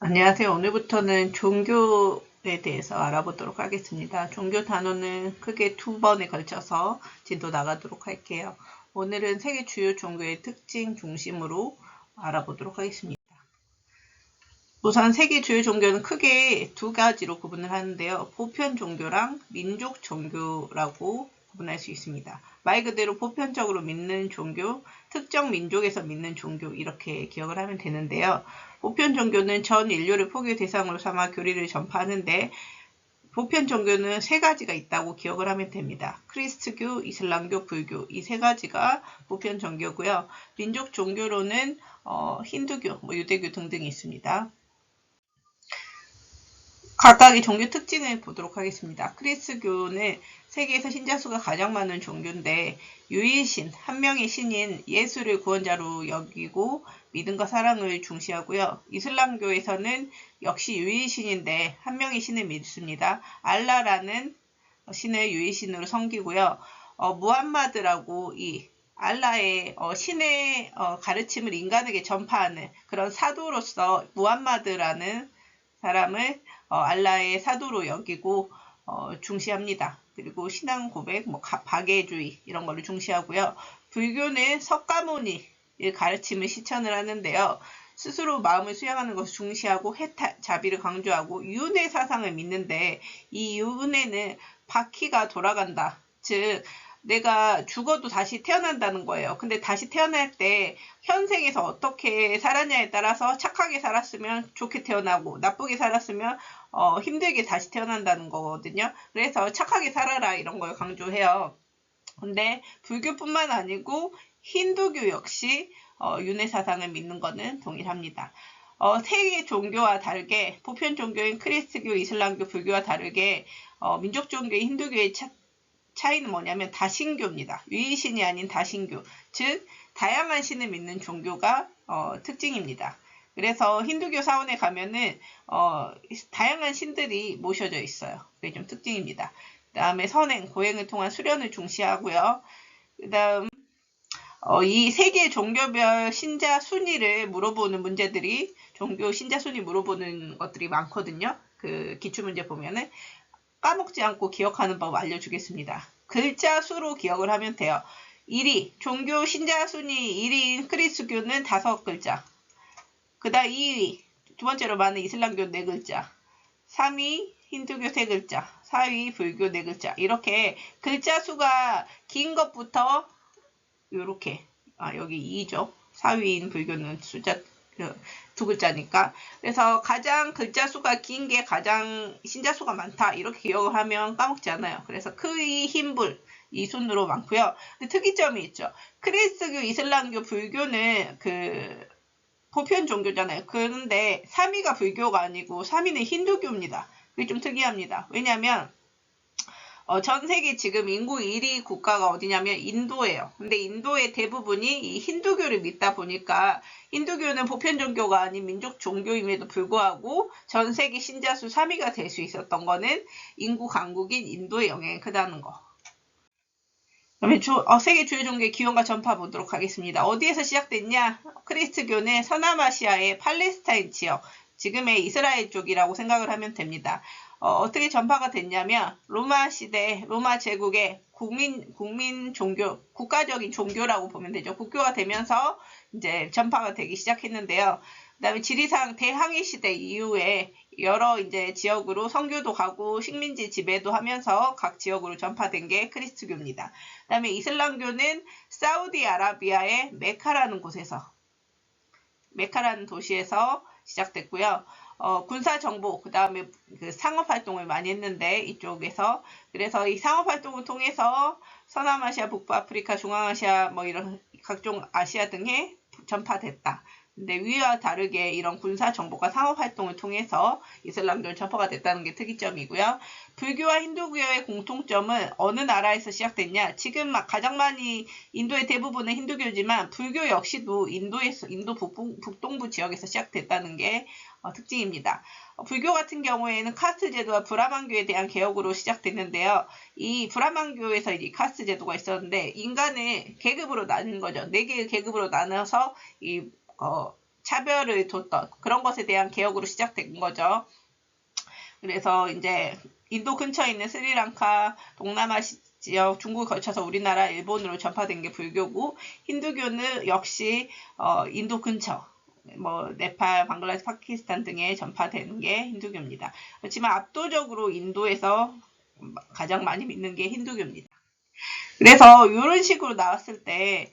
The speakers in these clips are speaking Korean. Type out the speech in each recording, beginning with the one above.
안녕하세요. 오늘부터는 종교에 대해서 알아보도록 하겠습니다. 종교 단어는 크게 두 번에 걸쳐서 진도 나가도록 할게요. 오늘은 세계 주요 종교의 특징 중심으로 알아보도록 하겠습니다. 우선 세계 주요 종교는 크게 두 가지로 구분을 하는데요. 보편 종교랑 민족 종교라고 구분할 수 있습니다. 말 그대로 보편적으로 믿는 종교, 특정 민족에서 믿는 종교 이렇게 기억을 하면 되는데요. 보편 종교는 전 인류를 포교 대상으로 삼아 교리를 전파하는데 보편 종교는 세 가지가 있다고 기억을 하면 됩니다. 크리스트교, 이슬람교, 불교 이 세 가지가 보편 종교고요. 민족 종교로는 힌두교, 유대교 등등이 있습니다. 각각의 종교 특징을 보도록 하겠습니다. 크리스교는 세계에서 신자수가 가장 많은 종교인데 유일신, 한 명의 신인 예수를 구원자로 여기고 믿음과 사랑을 중시하고요. 이슬람교에서는 역시 유일신인데 한 명의 신을 믿습니다. 알라라는 신을 유일신으로 섬기고요. 무함마드라고 이 알라의 신의 가르침을 인간에게 전파하는 그런 사도로서 무함마드라는 사람을 알라의 사도로 여기고 중시합니다. 그리고 신앙 고백, 박애주의 이런 거를 중시하고요. 불교는 석가모니의 가르침을 실천을 하는데요. 스스로 마음을 수양하는 것을 중시하고 해탈, 자비를 강조하고 윤회 사상을 믿는데 이 윤회는 바퀴가 돌아간다. 즉 내가 죽어도 다시 태어난다는 거예요. 근데 다시 태어날 때 현생에서 어떻게 살았냐에 따라서 착하게 살았으면 좋게 태어나고 나쁘게 살았으면 힘들게 다시 태어난다는 거거든요. 그래서 착하게 살아라 이런 걸 강조해요. 근데 불교뿐만 아니고 힌두교 역시 윤회 사상을 믿는 것은 동일합니다. 세계 종교와 다르게 보편 종교인 크리스트교, 이슬람교, 불교와 다르게 민족 종교인 힌두교의 차이는 뭐냐면 다신교입니다. 유일신이 아닌 다신교, 즉 다양한 신을 믿는 종교가 특징입니다. 그래서 힌두교 사원에 가면은 다양한 신들이 모셔져 있어요. 그게 좀 특징입니다. 그 다음에 선행, 고행을 통한 수련을 중시하고요. 그 다음 이 세계 종교별 신자 순위를 물어보는 문제들이 종교 신자 순위 물어보는 것들이 많거든요. 그 기출문제 보면은 까먹지 않고 기억하는 법 알려주겠습니다. 글자 수로 기억을 하면 돼요. 1위, 종교 신자 순위 1위인 크리스교는 5글자. 그 다음 2위, 두 번째로 많은 이슬람교 4글자. 3위, 힌두교 3글자. 4위, 불교 4글자. 이렇게 글자 수가 긴 것부터 요렇게, 여기 2죠. 4위인 불교는 숫자 두 글자니까. 그래서 가장 글자 수가 긴 게 가장 신자 수가 많다. 이렇게 기억을 하면 까먹지 않아요. 그래서 크이, 힘불 이 순으로 많고요. 근데 특이점이 있죠. 크리스교, 이슬람교, 불교는 그 보편 종교잖아요. 그런데 3위가 불교가 아니고 3위는 힌두교입니다. 그게 좀 특이합니다. 왜냐하면 전 세계 지금 인구 1위 국가가 어디냐면 인도예요. 근데 인도의 대부분이 이 힌두교를 믿다 보니까 힌두교는 보편 종교가 아닌 민족 종교임에도 불구하고 전 세계 신자 수 3위가 될 수 있었던 거는 인구 강국인 인도의 영향이 크다는 거. 그다음에 세계 주요 종교의 기원과 전파 보도록 하겠습니다. 어디에서 시작됐냐? 크리스트교는 서남아시아의 팔레스타인 지역, 지금의 이스라엘 쪽이라고 생각을 하면 됩니다. 어떻게 전파가 됐냐면 로마 시대, 로마 제국의 국민 종교, 국가적인 종교라고 보면 되죠. 국교가 되면서 이제 전파가 되기 시작했는데요. 그다음에 지리상 대항해 시대 이후에 여러 이제 지역으로 선교도 가고 식민지 지배도 하면서 각 지역으로 전파된 게 크리스트교입니다. 그다음에 이슬람교는 사우디아라비아의 메카라는 곳에서 메카라는 도시에서 시작됐고요. 군사 정보, 그 다음에 그 상업 활동을 많이 했는데 이쪽에서 그래서 이 상업 활동을 통해서 서남아시아, 북부아프리카, 중앙아시아 뭐 이런 각종 아시아 등에 전파됐다. 근데 위와 다르게 이런 군사 정보가 상업 활동을 통해서 이슬람교는 전파가 됐다는 게 특이점이고요. 불교와 힌두교의 공통점은 어느 나라에서 시작됐냐? 지금 가장 많이 인도의 대부분은 힌두교지만 불교 역시도 인도 북동부 지역에서 시작됐다는 게 특징입니다. 불교 같은 경우에는 카스트 제도와 브라만교에 대한 개혁으로 시작됐는데요. 이 브라만교에서 이 카스트 제도가 있었는데 인간을 계급으로 나눈 거죠. 4개의 계급으로 나눠서 차별을 뒀던 그런 것에 대한 개혁으로 시작된 거죠. 그래서 이제 인도 근처에 있는 스리랑카, 동남아시 지역, 중국을 거쳐서 우리나라, 일본으로 전파된 게 불교고, 힌두교는 역시 인도 근처, 뭐 네팔, 방글라데시, 파키스탄 등에 전파되는 게 힌두교입니다. 그렇지만 압도적으로 인도에서 가장 많이 믿는 게 힌두교입니다. 그래서 이런 식으로 나왔을 때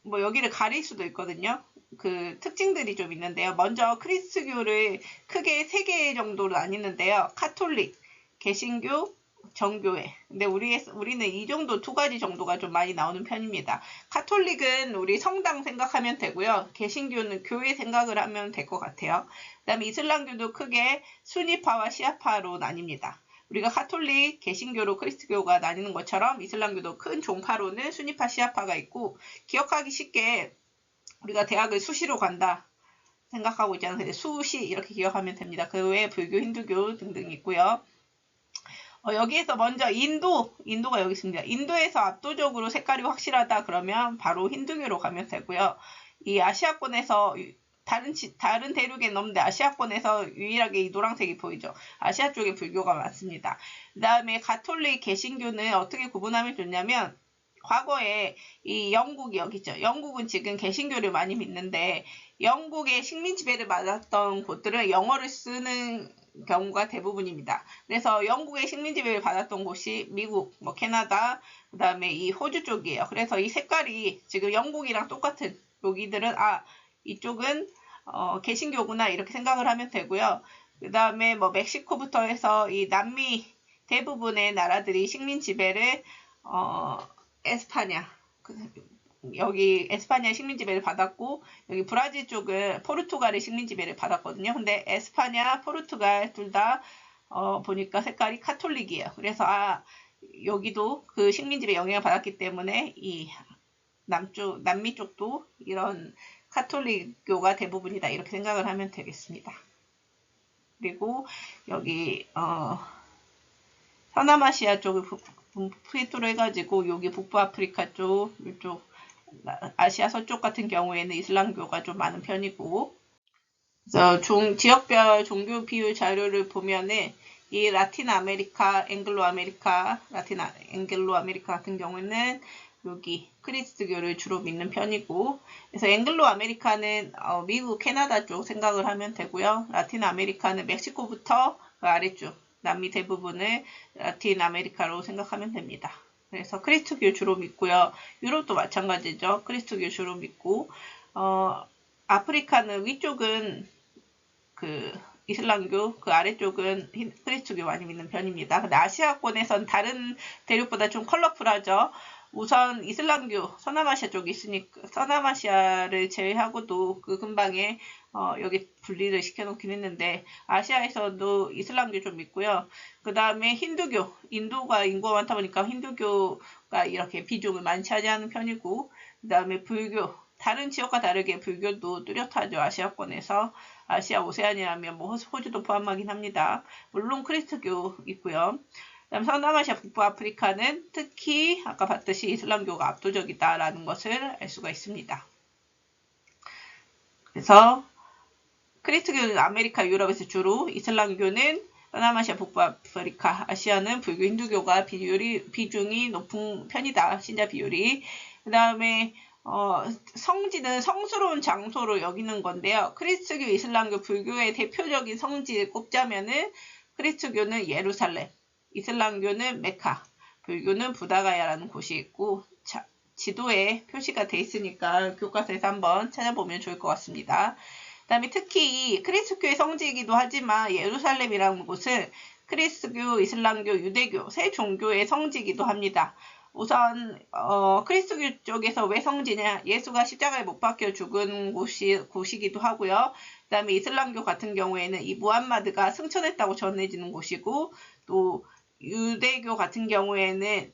뭐 여기를 가릴 수도 있거든요. 그 특징들이 좀 있는데요. 먼저 크리스트교를 크게 3개 정도로 나뉘는데요. 카톨릭, 개신교, 정교회. 근데 우리는 이 정도 2가지 정도가 좀 많이 나오는 편입니다. 카톨릭은 우리 성당 생각하면 되고요. 개신교는 교회 생각을 하면 될 것 같아요. 그 다음에 이슬람교도 크게 수니파와 시아파로 나뉩니다. 우리가 카톨릭, 개신교로 크리스트교가 나뉘는 것처럼 이슬람교도 큰 종파로는 수니파, 시아파가 있고, 기억하기 쉽게 우리가 대학을 수시로 간다 생각하고 있지 않아요. 수시 이렇게 기억하면 됩니다. 그 외에 불교, 힌두교 등등 있고요. 여기에서 먼저 인도가 여기 있습니다. 인도에서 압도적으로 색깔이 확실하다 그러면 바로 힌두교로 가면 되고요. 이 아시아권에서 다른 대륙에는 없는데 아시아권에서 유일하게 이 노란색이 보이죠. 아시아 쪽에 불교가 많습니다. 그 다음에 가톨릭, 개신교는 어떻게 구분하면 좋냐면 과거에 이 영국이 여기 있죠. 영국은 지금 개신교를 많이 믿는데 영국의 식민 지배를 받았던 곳들은 영어를 쓰는 경우가 대부분입니다. 그래서 영국의 식민 지배를 받았던 곳이 미국, 뭐 캐나다, 그 다음에 이 호주 쪽이에요. 그래서 이 색깔이 지금 영국이랑 똑같은 여기들은 이쪽은 개신교구나 이렇게 생각을 하면 되고요. 그 다음에 뭐 멕시코부터 해서 이 남미 대부분의 나라들이 식민 지배를 에스파냐 여기 에스파냐 식민 지배를 받았고 여기 브라질 쪽은 포르투갈의 식민 지배를 받았거든요. 근데 에스파냐, 포르투갈 둘 다 보니까 색깔이 카톨릭이에요. 그래서 여기도 그 식민 지배 영향을 받았기 때문에 이 남미 쪽도 이런 카톨릭교가 대부분이다 이렇게 생각을 하면 되겠습니다. 그리고 여기 서남아시아 쪽을 필두로 해가지고 여기 북부아프리카 쪽 이쪽 아시아 서쪽 같은 경우에는 이슬람교가 좀 많은 편이고 그래서 지역별 종교 비율 자료를 보면은 이 라틴 아메리카, 앵글로 아메리카 같은 경우에는 여기 크리스트교를 주로 믿는 편이고 그래서 앵글로 아메리카는 미국, 캐나다 쪽 생각을 하면 되고요. 라틴 아메리카는 멕시코부터 그 아래쪽 남미 대부분을 라틴 아메리카로 생각하면 됩니다. 그래서 크리스트교 주로 믿고요. 유럽도 마찬가지죠. 크리스트교 주로 믿고 아프리카는 위쪽은 그 이슬람교, 그 아래쪽은 크리스트교 많이 믿는 편입니다. 근데 아시아권에선 다른 대륙보다 좀 컬러풀하죠. 우선 이슬람교, 서남아시아 쪽이 있으니까 서남아시아를 제외하고도 그 근방에 여기 분리를 시켜놓긴 했는데 아시아에서도 이슬람교 좀 있고요. 그 다음에 힌두교, 인도가 인구가 많다 보니까 힌두교가 이렇게 비중을 많이 차지하는 편이고 그 다음에 불교, 다른 지역과 다르게 불교도 뚜렷하죠. 아시아권에서 아시아 오세아니아면 뭐 호주도 포함하긴 합니다. 물론 크리스트교 있고요. 그다음 서남아시아 북부아프리카는 특히 아까 봤듯이 이슬람교가 압도적이다라는 것을 알 수가 있습니다. 그래서 크리스트교는 아메리카, 유럽에서 주로 이슬람교는 서남아시아, 북부아프리카, 아시아는 불교, 힌두교가 비중이 높은 편이다. 신자 비율이. 그 다음에 성지는 성스러운 장소로 여기는 건데요. 크리스트교, 이슬람교, 불교의 대표적인 성지를 꼽자면은 크리스트교는 예루살렘, 이슬람교는 메카, 불교는 부다가야라는 곳이 있고 지도에 표시가 돼 있으니까 교과서에서 한번 찾아보면 좋을 것 같습니다. 그 다음에 특히 크리스트교의 성지이기도 하지만 예루살렘이라는 곳은 크리스트교, 이슬람교, 유대교 세 종교의 성지이기도 합니다. 우선 크리스트교 쪽에서 왜 성지냐? 예수가 십자가에 못 박혀 죽은 곳이기도 하고요. 그 다음에 이슬람교 같은 경우에는 이 무함마드가 승천했다고 전해지는 곳이고 또 유대교 같은 경우에는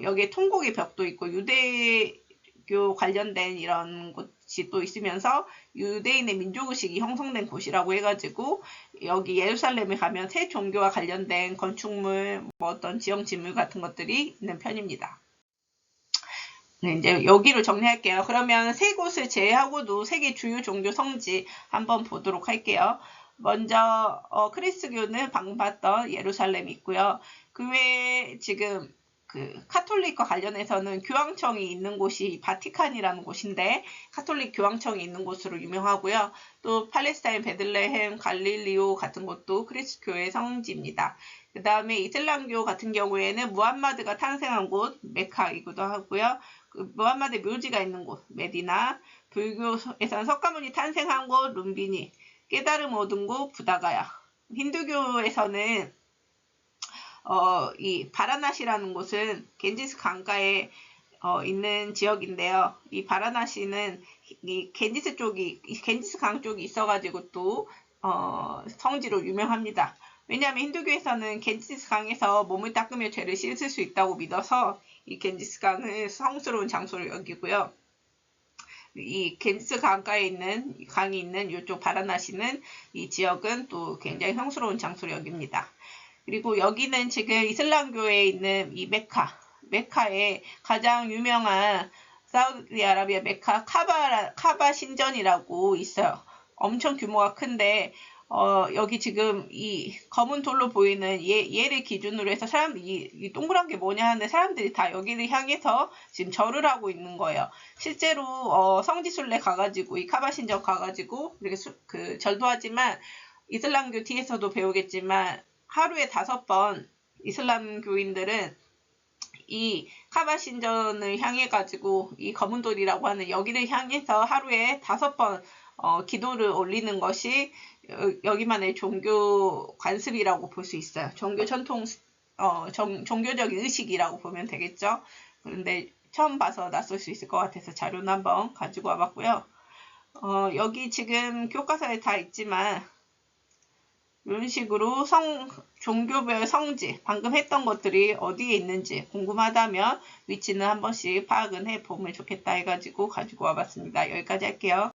여기에 통곡의 벽도 있고 유대교 관련된 이런 곳이 또 있으면서 유대인의 민족의식이 형성된 곳이라고 해가지고 여기 예루살렘에 가면 세 종교와 관련된 건축물, 뭐 어떤 지형지물 같은 것들이 있는 편입니다. 이제 여기로 정리할게요. 그러면 세 곳을 제외하고도 세계 주요 종교 성지 한번 보도록 할게요. 먼저 크리스교는 방금 봤던 예루살렘이 있고요. 그 외에 지금 그 카톨릭과 관련해서는 교황청이 있는 곳이 바티칸이라는 곳인데 카톨릭 교황청이 있는 곳으로 유명하고요. 또 팔레스타인 베들레헴 갈릴리오 같은 곳도 크리스교의 성지입니다. 그 다음에 이슬람교 같은 경우에는 무함마드가 탄생한 곳 메카이기도 하고요. 그 무함마드 묘지가 있는 곳 메디나, 불교에서는 석가모니 탄생한 곳 룸비니, 깨달음 얻은 곳 부다가야, 힌두교에서는 이 바라나시라는 곳은 겐지스 강가에 있는 지역인데요. 이 바라나시는 이 겐지스 강 쪽이 있어가지고 또 성지로 유명합니다. 왜냐하면 힌두교에서는 겐지스 강에서 몸을 닦으며 죄를 씻을 수 있다고 믿어서 이 겐지스 강을 성스러운 장소로 여기고요. 이 겐지스 강가에 있는 강이 있는 이쪽 바라나시는 이 지역은 또 굉장히 성스러운 장소로 여깁니다. 그리고 여기는 지금 이슬람교에 있는 이 메카의 가장 유명한 사우디아라비아 메카 카바 신전이라고 있어요. 엄청 규모가 큰데 여기 지금 이 검은 돌로 보이는 얘를 기준으로 해서 이 동그란 게 뭐냐 하는데 사람들이 다 여기를 향해서 지금 절을 하고 있는 거예요. 실제로 성지순례 가가지고 이 카바 신전 가가지고 이렇게 절도 하지만 이슬람교 뒤에서도 배우겠지만 하루에 5번 이슬람교인들은 이 카바 신전을 향해 가지고 이 검은 돌이라고 하는 여기를 향해서 하루에 5번 기도를 올리는 것이 여기만의 종교 관습이라고 볼 수 있어요. 종교 전통 종교적인 의식이라고 보면 되겠죠. 그런데 처음 봐서 낯설 수 있을 것 같아서 자료는 한번 가지고 와봤고요. 여기 지금 교과서에 다 있지만 이런 식으로 종교별 성지, 방금 했던 것들이 어디에 있는지 궁금하다면 위치는 한 번씩 파악은 해보면 좋겠다 해가지고 가지고 와봤습니다. 여기까지 할게요.